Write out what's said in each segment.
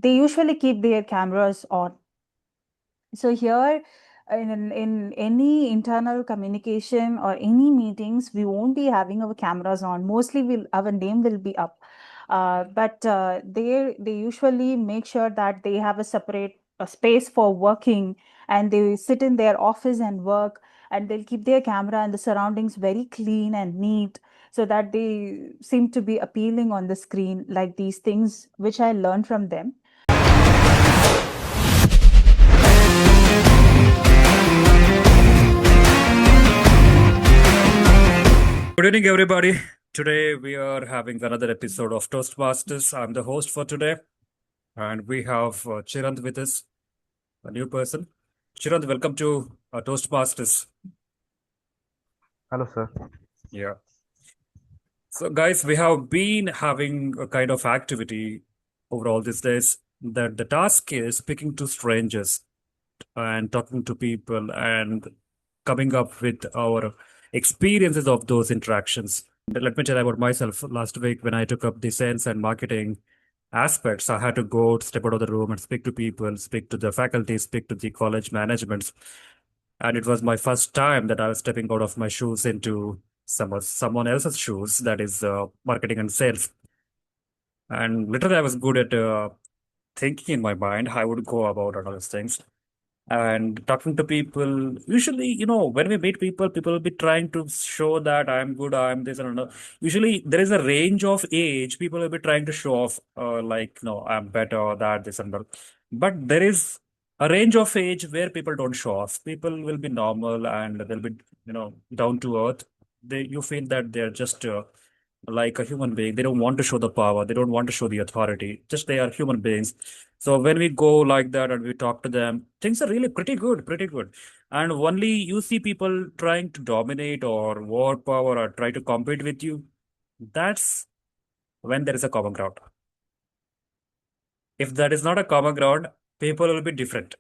they usually keep their cameras on. So here, in any internal communication or any meetings, we won't be having our cameras on. Mostly, our name will be up. But they usually make sure that they have a separate space for working, and they sit in their office and work, and they'll keep their camera and the surroundings very clean and neat, so that they seem to be appealing on the screen, like these things which I learned from them. Good evening, everybody. Today we are having another episode of Toastmasters. I'm the host for today, and we have Chirant with us, a new person. Chirant, welcome to Toastmasters. Hello, sir. Yeah. So, guys, we have been having a kind of activity over all these days that the task is speaking to strangers and talking to people and coming up with our experiences of those interactions. Let me tell you about myself. Last week, when I took up the sales and marketing aspects, I had to go step out of the room and speak to people, speak to the faculty, speak to the college managements. And it was my first time that I was stepping out of my shoes into someone else's shoes, that is marketing and sales. And literally, I was good at thinking in my mind how I would go about all those things and talking to people. Usually, when we meet people, people will be trying to show that I'm good, I'm this and another. Usually there is a range of age, people will be trying to show off, like, no, I'm better, or that, this and that. But there is a range of age where people don't show off. People will be normal and they'll be, down to earth. You feel that they're just like a human being. They don't want to show the power. They don't want to show the authority. Just they are human beings. So when we go like that and we talk to them, things are really pretty good, pretty good. And only you see people trying to dominate or war power or try to compete with you. That's when there is a common ground. If that is not a common ground, people will be different.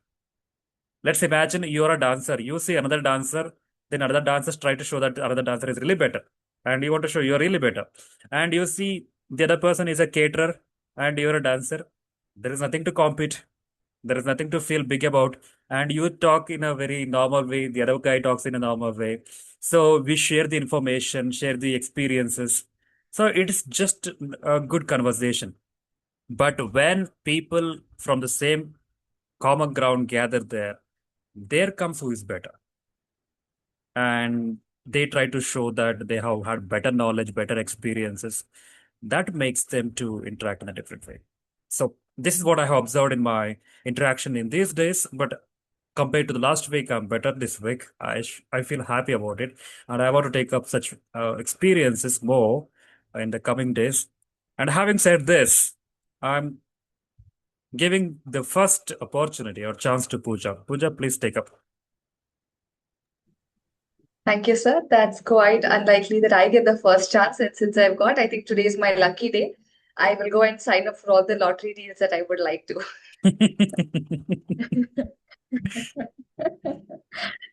Let's imagine you're a dancer. You see another dancer, then another dancers try to show that another dancer is really better. And you want to show you're really better. And you see the other person is a caterer and you're a dancer. There is nothing to compete. There is nothing to feel big about. And you talk in a very normal way. The other guy talks in a normal way. So we share the information, share the experiences. So it's just a good conversation. But when people from the same common ground gather there comes who is better. And they try to show that they have had better knowledge, better experiences. That makes them to interact in a different way. So this is what I have observed in my interaction in these days. But compared to the last week, I'm better this week. I feel happy about it, and I want to take up such experiences more in the coming days. And having said this, I'm giving the first opportunity or chance to Pooja. Pooja, please take up. Thank you, sir. That's quite unlikely that I get the first chance. And since I've got, I think today is my lucky day. I will go and sign up for all the lottery deals that I would like to.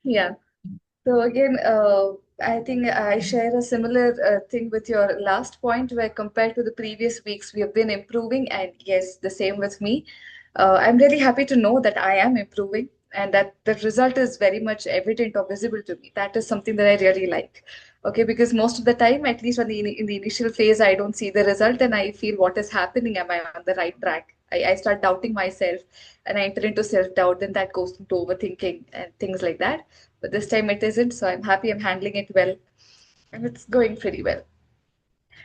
Yeah. So again, I think I share a similar thing with your last point, where compared to the previous weeks, we have been improving, and yes, the same with me. I'm really happy to know that I am improving, and that the result is very much evident or visible to me. That is something that I really like. Okay, because most of the time, at least in the initial phase, I don't see the result, and I feel what is happening. Am I on the right track? I start doubting myself, and I enter into self-doubt. Then that goes into overthinking and things like that. But this time it isn't, so I'm happy I'm handling it well, and it's going pretty well.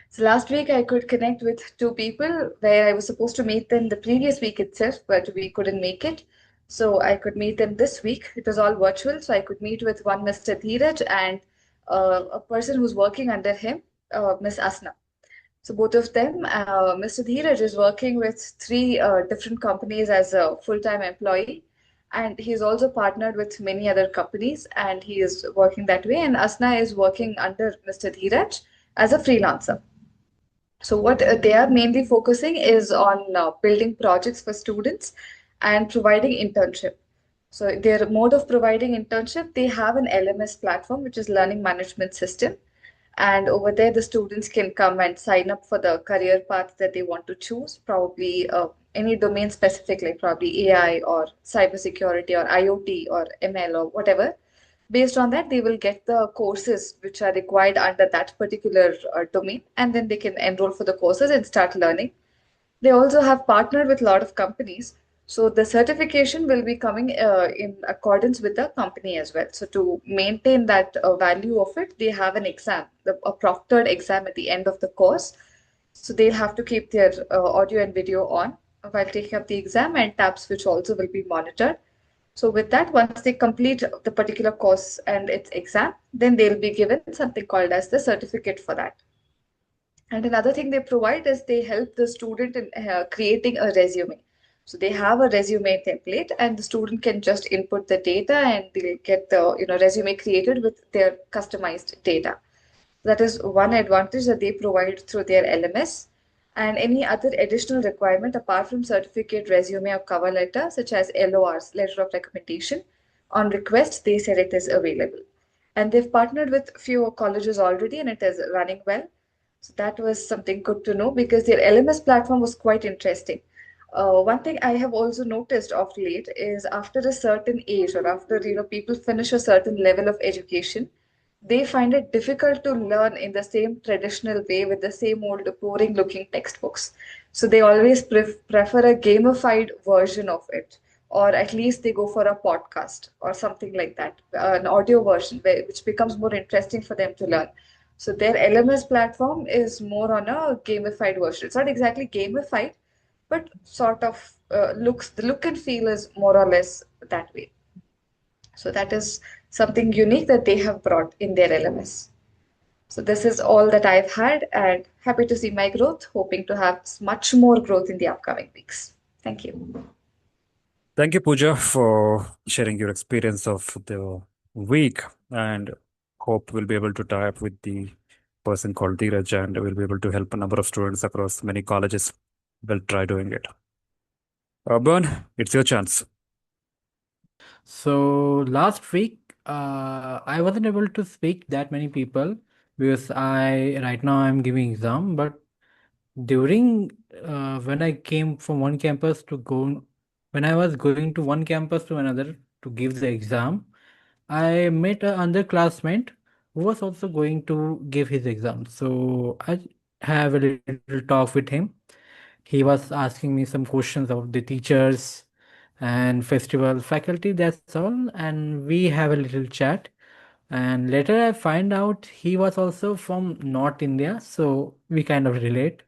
So last week I could connect with two people where I was supposed to meet them the previous week itself, but we couldn't make it. So I could meet them this week. It was all virtual, so I could meet with one Mr. Dheeraj and a person who's working under him, Miss Asna. So both of them, Mr. Dheeraj is working with three different companies as a full-time employee, and he's also partnered with many other companies, and he is working that way. And Asna is working under Mr. Dheeraj as a freelancer. So what they are mainly focusing is on building projects for students and providing internship. So their mode of providing internship, they have an LMS platform, which is Learning Management System. And over there, the students can come and sign up for the career path that they want to choose, probably any domain specific, like probably AI or cybersecurity or IoT or ML or whatever. Based on that, they will get the courses which are required under that particular domain, and then they can enroll for the courses and start learning. They also have partnered with a lot of companies. So the certification will be coming in accordance with the company as well. So to maintain that value of it, they have an exam, a proctored exam at the end of the course. So they'll have to keep their audio and video on while taking up the exam, and tabs which also will be monitored. So with that, once they complete the particular course and its exam, then they'll be given something called as the certificate for that. And another thing they provide is they help the student in creating a resume. So they have a resume template, and the student can just input the data, and they'll get the resume created with their customized data. That is one advantage that they provide through their LMS. And any other additional requirement apart from certificate, resume, or cover letter, such as LORs, letter of recommendation, on request, they said it is available. And they've partnered with few colleges already, and it is running well. So that was something good to know because their LMS platform was quite interesting. One thing I have also noticed of late is after a certain age, or after people finish a certain level of education, they find it difficult to learn in the same traditional way with the same old boring looking textbooks. So they always prefer a gamified version of it, or at least they go for a podcast or something like that, an audio version which becomes more interesting for them to learn. So their LMS platform is more on a gamified version. It's not exactly gamified, but sort of the look and feel is more or less that way. So that is something unique that they have brought in their LMS. So this is all that I've had, and happy to see my growth, hoping to have much more growth in the upcoming weeks. Thank you. Thank you, Pooja, for sharing your experience of the week, and hope we'll be able to tie up with the person called Dheeraj, and we'll be able to help a number of students across many colleges. We'll try doing it. Bern, it's your chance. So last week, I wasn't able to speak that many people because I right now I'm giving exam. But during when I came from one campus to go, when I was going to one campus to another to give the exam, I met a underclassmate who was also going to give his exam. So I have a little talk with him. He was asking me some questions of the teachers and festival faculty, that's all. And we have a little chat. And later I find out he was also from North India, so we kind of relate.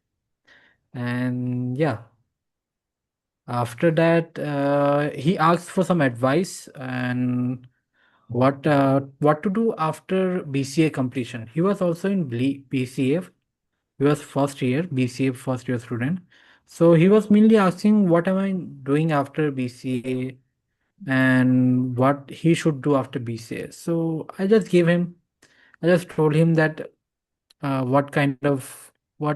And yeah, after that, he asked for some advice and what to do after BCA completion. He was also in BCA. He was first year BCA first year student. So he was mainly asking what am I doing after BCA and what he should do after BCA. So I just told him that what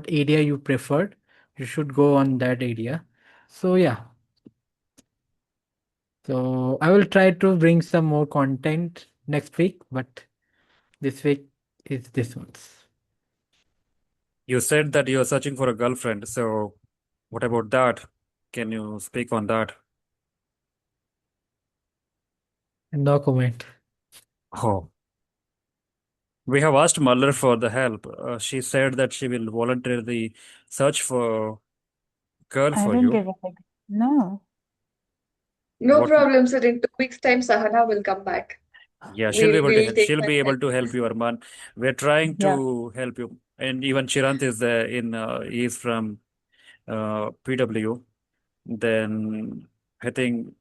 area you preferred, you should go on that area. So yeah, so I will try to bring some more content next week, but this week is this one's. You said that you're searching for a girlfriend, so what about that? Can you speak on that? No comment. Oh, we have asked Muller for the help. She said that she will volunteer the search for girl I for didn't you. get it. No. No What? problem, sir. In 2 weeks' time, Sahana will come back. Yeah, she'll be We'll able to we'll help. take She'll her be able help. to help you, Arman. We're trying Yeah. to help you, and even Chirant is in. He is from PW. Then I think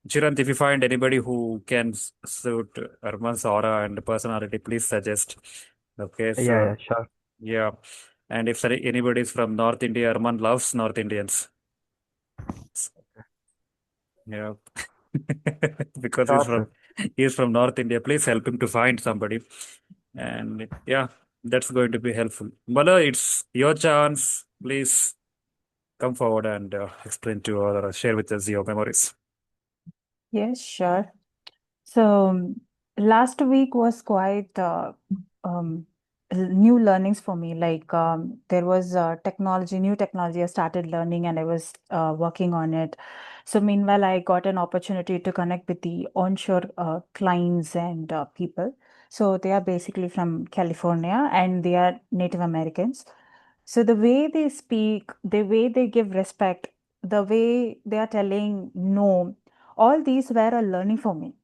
Chirant, if you find anybody who can suit Arman's aura and personality, please suggest. Okay, Yeah, so yeah, sure. yeah, and if anybody is from North India, Arman loves North Indians. Yeah, because Sure, sir. he's from North India. Please help him to find somebody, and yeah, that's going to be helpful. Mala, it's your chance. Please come forward and explain to or share with us your memories. Yes, sure. So last week was quite um, new learnings for me. Like there was new technology I started learning, and I was working on it. So meanwhile, I got an opportunity to connect with the onshore clients and people. So they are basically from California and they are Native Americans. So the way they speak, the way they give respect, the way they are telling no, all these were a learning for me.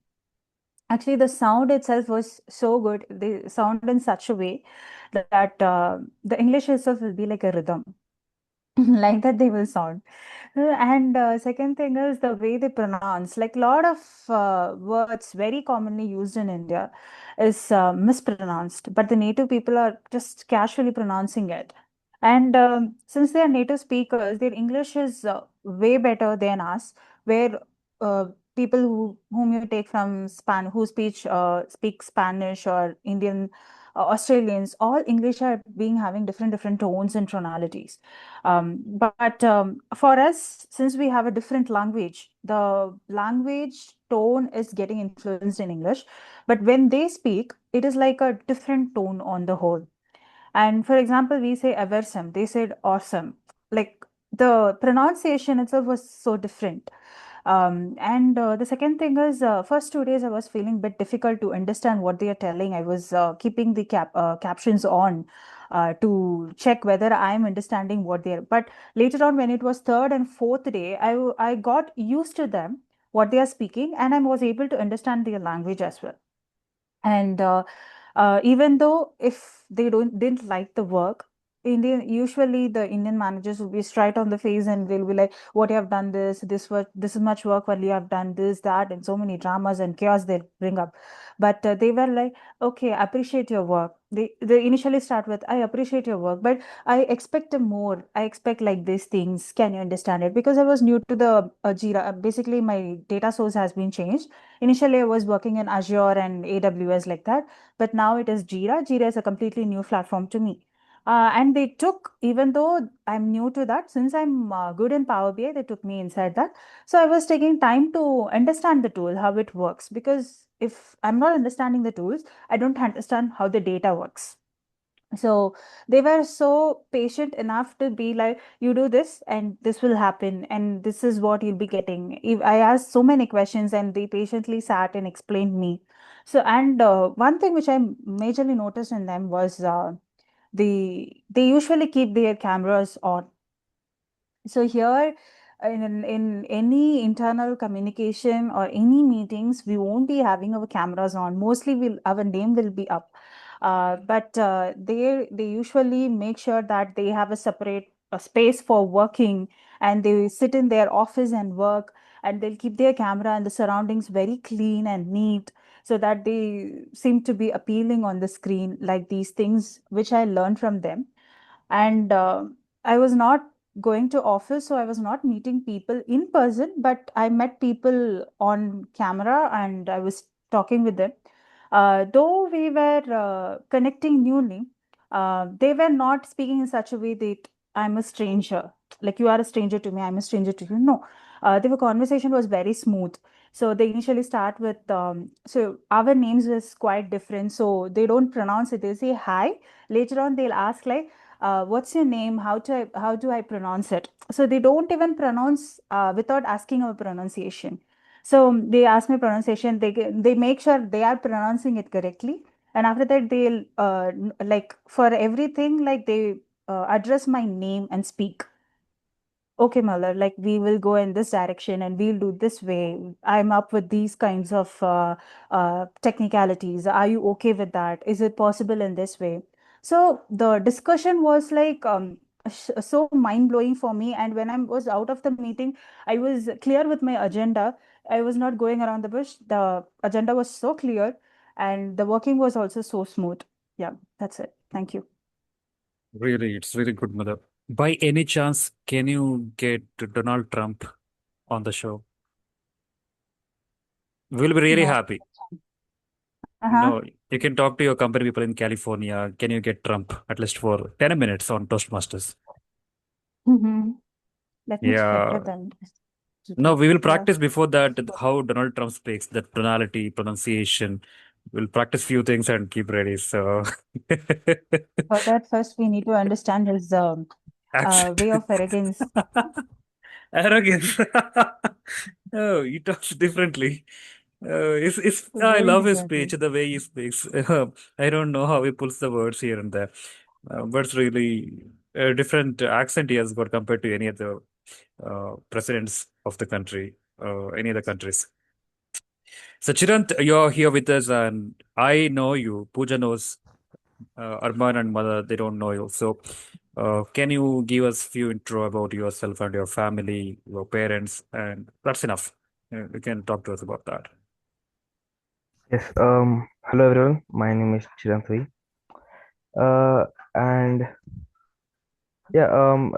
Actually, the sound itself was so good. They sound in such a way that the English itself will be like a rhythm, like that they will sound. And second thing is the way they pronounce. Like a lot of words very commonly used in India is mispronounced, but the native people are just casually pronouncing it. And since they are native speakers, their English is way better than us, where uh, people whom you take from who speak Spanish or Indian, Australians, all English are being having different tones and tonalities. But for us, since we have a different language, the language tone is getting influenced in English. But when they speak, it is like a different tone on the whole. And for example, we say aversum, they said awesome. Like the pronunciation itself was so different. And the second thing is, first 2 days I was feeling a bit difficult to understand what they are telling. I was keeping the captions on to check whether I am understanding what they are. But later on, when it was third and fourth day, I got used to them, what they are speaking, and I was able to understand their language as well. And even though if they didn't like the work, usually the Indian managers will be straight on the face and they'll be like, what you have done this work, this is much work, while you have done this, that, and so many dramas and chaos they'll bring up. But they were like, okay, I appreciate your work. They initially start with, I appreciate your work, but I expect more. I expect like these things. Can you understand it? Because I was new to the Jira. Basically, my data source has been changed. Initially, I was working in Azure and AWS like that, but now it is Jira. Jira is a completely new platform to me. And they took, even though I'm new to that, since I'm good in Power BI, they took me inside that. So I was taking time to understand the tool, how it works, because if I'm not understanding the tools, I don't understand how the data works. So they were so patient enough to be like, you do this and this will happen and this is what you'll be getting. If I asked so many questions and they patiently sat and explained me. So, and one thing which I majorly noticed in them was they usually keep their cameras on. So here, in any internal communication or any meetings, we won't be having our cameras on. Mostly, our name will be up. But they usually make sure that they have a separate space for working, and they sit in their office and work, and they'll keep their camera and the surroundings very clean and neat, so that they seem to be appealing on the screen, like these things which I learned from them. And I was not going to office, so I was not meeting people in person, but I met people on camera and I was talking with them. Though we were connecting newly, they were not speaking in such a way that I'm a stranger, like you are a stranger to me, I'm a stranger to you. No, the conversation was very smooth. So they initially start with so our names is quite different, so they don't pronounce it, they say hi. Later on they'll ask like, what's your name? How do I pronounce it? So they don't even pronounce without asking our pronunciation. So they ask me pronunciation. They make sure they are pronouncing it correctly, and after that they'll like for everything like they address my name and speak. Okay, Mallar, like we will go in this direction and we'll do this way. I'm up with these kinds of technicalities. Are you okay with that? Is it possible in this way? So the discussion was like so mind blowing for me. And when I was out of the meeting, I was clear with my agenda. I was not going around the bush. The agenda was so clear, and the working was also so smooth. Yeah, that's it. Thank you. Really, it's really good, Mother. By any chance, can you get Donald Trump on the show? We'll be really No. happy. Uh-huh. No, you can talk to your company people in California. Can you get Trump at least for 10 minutes on Toastmasters? Mm-hmm. Let me check Yeah. it then. No, we will Yeah. practice before that how Donald Trump speaks, the tonality, pronunciation. we'll practice few things and keep ready. So For that, first we need to understand his action. way of arrogance. Arrogance. Oh, he talks differently. I Very love his speech, differently. the way he speaks. I don't know how he pulls the words here and there. But it's really a different accent he has got compared to any other presidents of the country, any other countries. So, Chirant, you're here with us, and I know you. Pooja knows Arman and Mother, they don't know you. So, can you give us few intro about yourself and your family, your parents, and that's enough. You can talk to us about that. Yes. Hello everyone. My name is Chirantui. And yeah.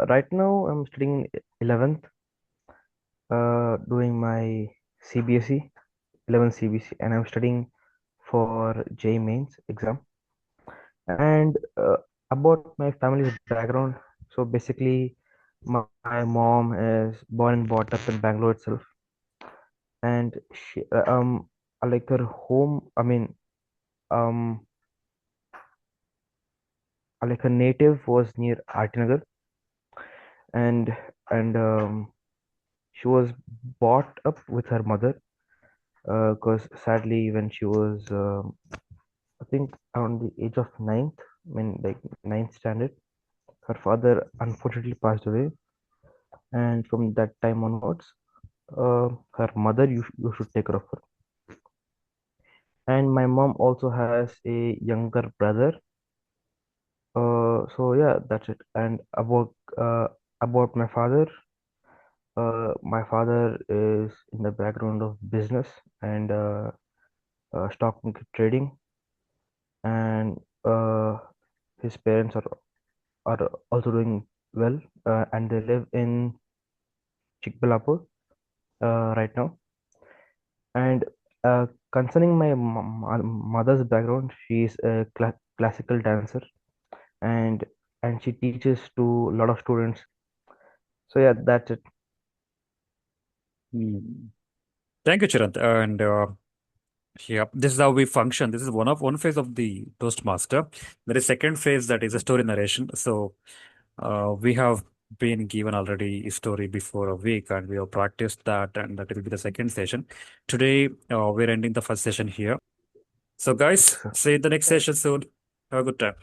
Right now I'm studying 11th. Doing my CBSE, 11th CBSE, and I'm studying for J mains exam. And about my family's background. So basically, my mom is born and brought up in Bangalore itself, and she like her home. I mean, um, like her native was near Artinagar, and and she was brought up with her mother. Because sadly, when she was, I think around the age of ninth, I mean like ninth standard, her father unfortunately passed away, and from that time onwards, her mother you should take care of her. And my mom also has a younger brother. So yeah, that's it. And about my father is in the background of business and stock market trading, and his parents are also doing well, and they live in Chikbalapur right now. And concerning my mother's background, she is a classical dancer, and she teaches to a lot of students. So yeah, that's it. Hmm. Thank you, Chirant. And yeah, this is how we function. This is one phase of the Toastmaster. There is second phase that is a story narration. So we have been given already a story before a week, and we have practiced that, and that will be the second session. Today, we're ending the first session here. So, guys, Yes, sir. see you in the next session soon. Have a good time.